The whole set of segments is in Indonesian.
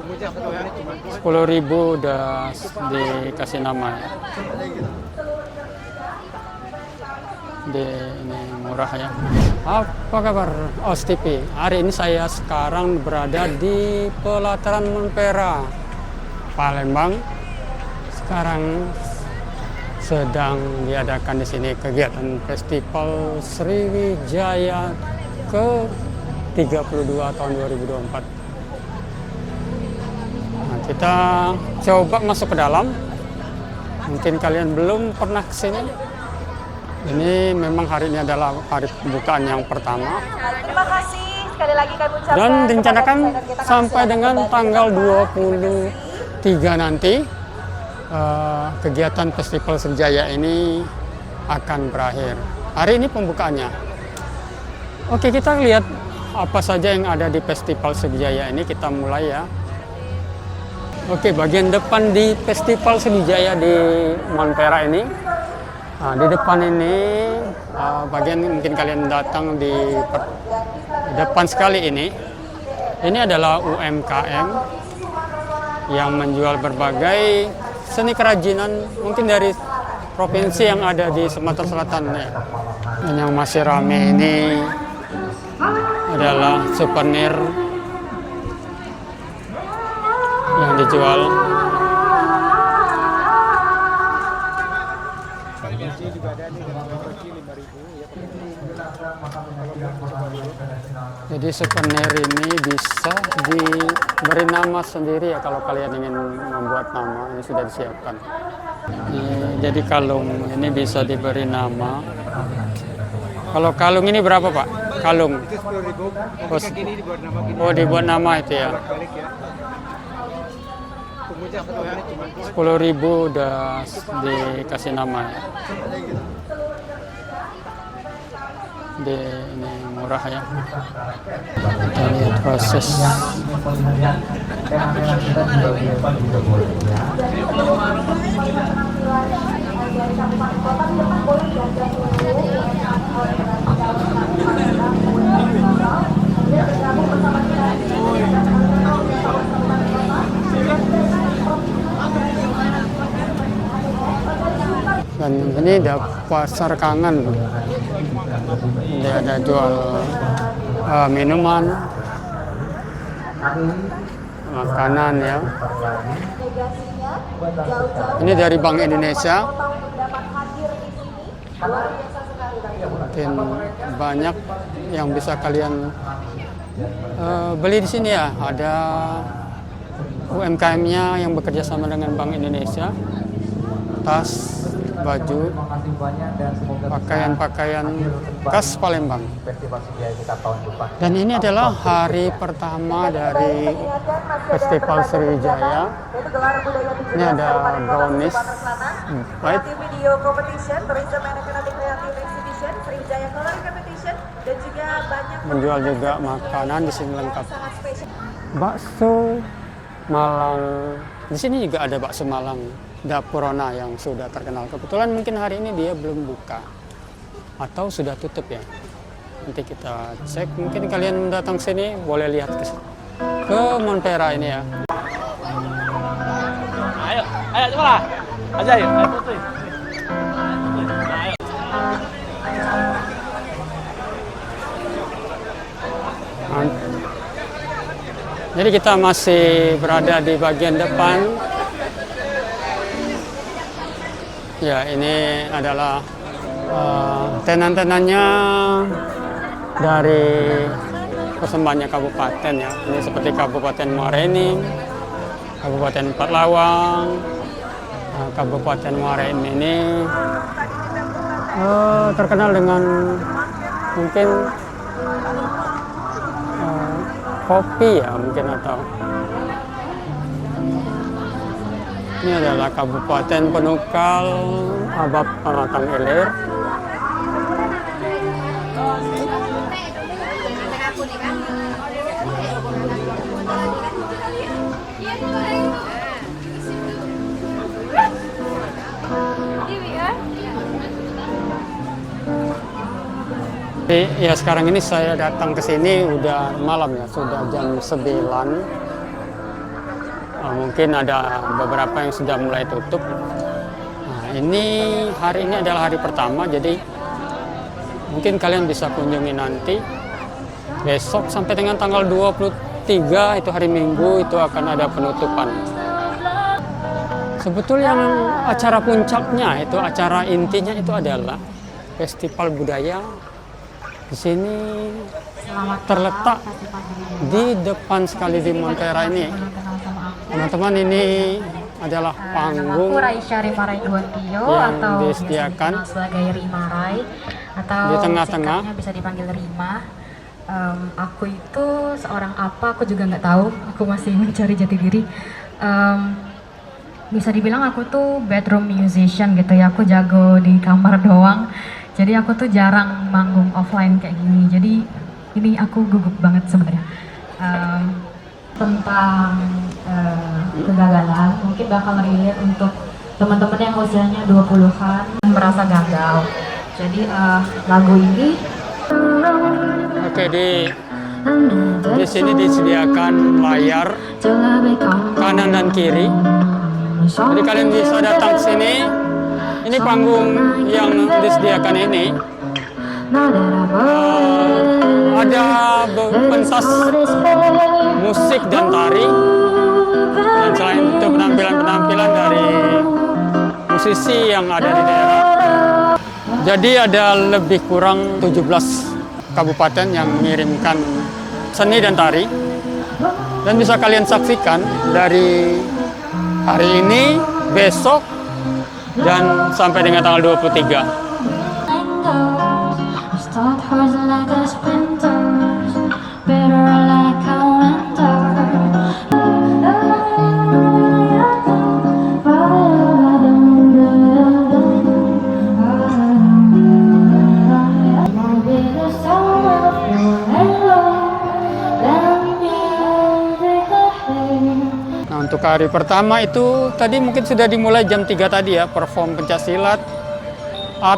10.000 udah dikasih nama ya. Ini murah ya. Apa kabar OS TV? Hari ini saya sekarang berada di pelataran Montpera, Palembang. Sekarang sedang diadakan di sini kegiatan Festival Sriwijaya ke-32 tahun 2024. Nah, kita coba masuk ke dalam. Mungkin kalian belum pernah ke sini. Ini memang hari ini adalah hari pembukaan yang pertama. Terima kasih sekali lagi kami ucapkan. Dan direncanakan sampai dengan tanggal 23 nanti kegiatan Festival Sriwijaya ini akan berakhir. Hari ini pembukaannya. Oke, kita lihat apa saja yang ada di Festival Sriwijaya ini. Kita mulai ya. Oke, bagian depan di Festival Sriwijaya di Montpera ini. Nah, di depan ini bagian mungkin kalian datang di depan sekali ini. Ini adalah UMKM yang menjual berbagai seni kerajinan mungkin dari provinsi yang ada di Sumatera Selatan ya. Dan yang masih rame ini adalah souvenir yang dijual. Jadi souvenir ini bisa diberi nama sendiri ya kalau kalian ingin membuat nama, ini sudah disiapkan. Jadi kalung ini bisa diberi nama. Kalau kalung ini berapa Pak? Kalung? Itu 10.000. Oh, dibuat nama itu ya. 10.000 udah dikasih nama ya. Ini murah ya. Kita lihat proses. Dan ini ada pasar Kangen. Ini ada jual minuman, makanan ya. Ini dari Bank Indonesia. Mungkin banyak yang bisa kalian beli di sini ya. Ada UMKM-nya yang bekerja sama dengan Bank Indonesia. Tas, baju, pakaian-pakaian khas Palembang. Dan ini adalah hari pertama dari Festival Sriwijaya. Ini ada brownies, right? Video competition, tourism and economic creative exhibition, Sriwijaya Coloring Competition, dan juga banyak menjual juga makanan di sini lengkap. sangat spesial. Bakso Malang. Di sini juga ada bakso Malang. Dapurona yang sudah terkenal. Kebetulan mungkin hari ini dia belum buka atau sudah tutup ya. Nanti kita cek. Mungkin kalian datang sini boleh lihat ke Montpera ini ya. Ayo coba lah. Aja ya. Ayo putih. Jadi kita masih berada di bagian depan. Ya, ini adalah tenan-tenannya dari persembahannya kabupaten ya. Ini seperti Kabupaten Muara Enim, Kabupaten Empat-Lawang, Kabupaten Muara Enim ini terkenal dengan mungkin kopi ya mungkin atau ini adalah Kabupaten Penukal, Abab Pematang Ilir. Ya sekarang ini saya datang ke sini udah malam ya, sudah jam 9. Mungkin ada beberapa yang sudah mulai tutup. Nah, hari ini adalah hari pertama, jadi mungkin kalian bisa kunjungi nanti. Besok sampai dengan tanggal 23 itu hari Minggu itu akan ada penutupan. Sebetulnya yang acara puncaknya itu acara intinya itu adalah festival budaya. Di sini terletak di depan sekali di Montera ini. Teman-teman, ini adalah panggung yang disediakan sebagai Rimarai atau di tengah-tengah. Bisa dipanggil Rima. Aku itu seorang apa? Aku juga nggak tahu. Aku masih mencari jati diri. Bisa dibilang aku tuh bedroom musician gitu ya. Aku jago di kamar doang. Jadi aku tuh jarang manggung offline kayak gini. Jadi ini aku gugup banget sebenarnya. Tentang kegagalan, mungkin bakal relate untuk teman-teman yang usianya 20-an merasa gagal. Jadi lagu ini Oke, di sini disediakan layar kanan dan kiri. Jadi kalian bisa datang ke sini. Ini panggung yang disediakan ini. Ada pentas musik dan tari. Dan selain itu penampilan-penampilan dari musisi yang ada di daerah. Jadi ada lebih kurang 17 kabupaten yang mengirimkan seni dan tari. Dan bisa kalian saksikan dari hari ini, besok, dan sampai dengan tanggal 23. Untuk hari pertama itu tadi mungkin sudah dimulai jam 3 tadi ya, perform pencaksilat, art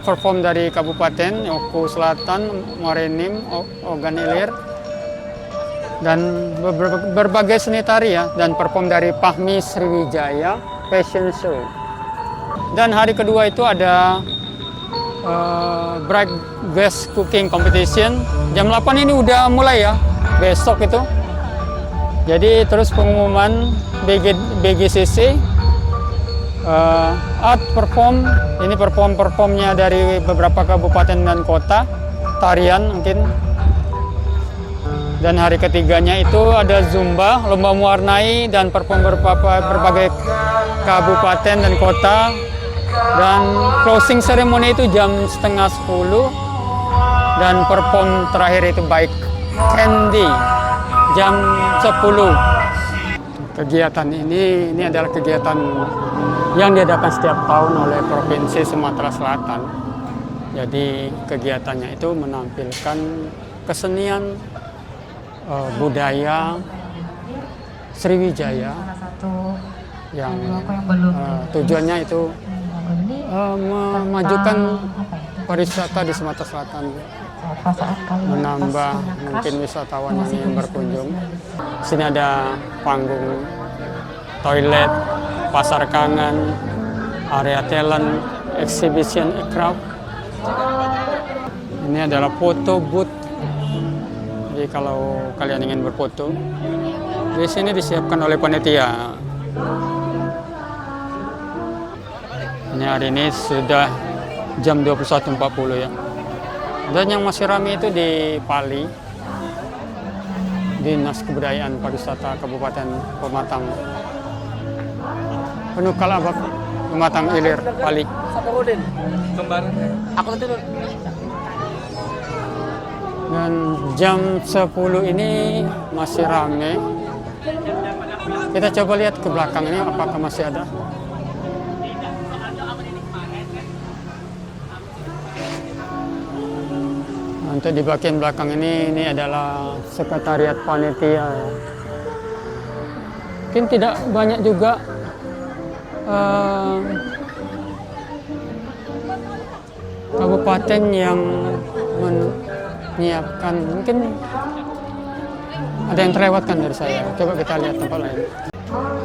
perform dari Kabupaten Oku Selatan, Morenim, Ogan Ilir, dan berbagai seni tari ya, dan perform dari Pahmi Sriwijaya Fashion Show. Dan hari kedua itu ada Bright Best Cooking Competition. Jam 8 ini udah mulai ya, besok itu. Jadi terus pengumuman BGCC, art perform, ini performnya dari beberapa kabupaten dan kota, tarian mungkin. Dan hari ketiganya itu ada Zumba, lomba mewarnai dan perform berbagai kabupaten dan kota. Dan closing ceremony itu jam 9:30 dan perform terakhir itu Baik Candy jam 10. Kegiatan ini adalah kegiatan yang diadakan setiap tahun oleh Provinsi Sumatera Selatan. Jadi kegiatannya itu menampilkan kesenian budaya Sriwijaya yang tujuannya itu memajukan pariwisata di Sumatera Selatan. Menambah mungkin wisatawan yang berkunjung. Sini ada panggung, toilet, pasar kangen, area talent, exhibition aircraft. Ini adalah foto booth. Jadi kalau kalian ingin berfoto, di sini disiapkan oleh panitia. Ini hari ini sudah jam 21.40 ya. Dan yang masih ramai itu di Pali, Dinas Kebudayaan Pariwisata Kabupaten Pematang, Penukal Abak, Pematang Ilir, Pali. Dan jam 10 ini masih ramai. Kita coba lihat ke belakang ini apakah masih ada. Untuk di bagian belakang ini adalah sekretariat panitia. Mungkin tidak banyak juga kabupaten yang menyiapkan. Mungkin ada yang terlewatkan dari saya. Coba kita lihat tempat lain.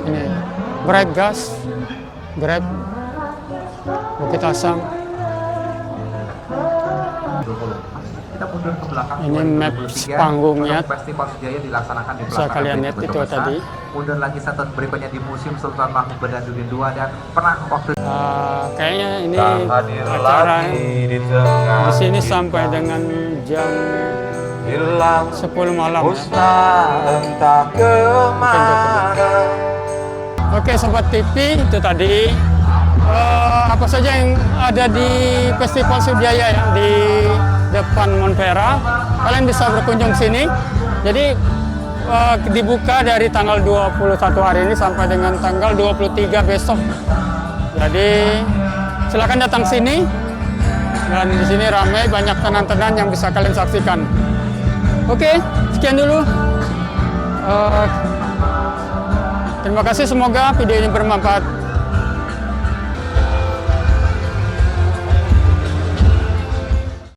Ini Bright Gas, Grab, Bukit Asam. Kita mundur ke belakang. Ini 2023, maps panggungnya. untuk Festival Sejaya dilaksanakan di Bisa belakang kalian FBT lihat itu Betul Besar. tadi. Mundur lagi satu berikutnya di Museum Sultan Mahmud Badarudin II dan pernah waktu Kayaknya ini hadir acara lagi di tengah di sini kita. sampai dengan jam Hilang 10 malam ya. musnah entah kemana. Oke Sobat TV, itu tadi apa saja yang ada di Festival Sriwijaya ya, di depan Monpera. Kalian bisa berkunjung sini. Jadi dibuka dari tanggal 21 hari ini sampai dengan tanggal 23 besok. Jadi silakan datang sini. Dan di sini ramai, banyak tenan-tenan yang bisa kalian saksikan. Oke, sekian dulu. Terima kasih, semoga video ini bermanfaat.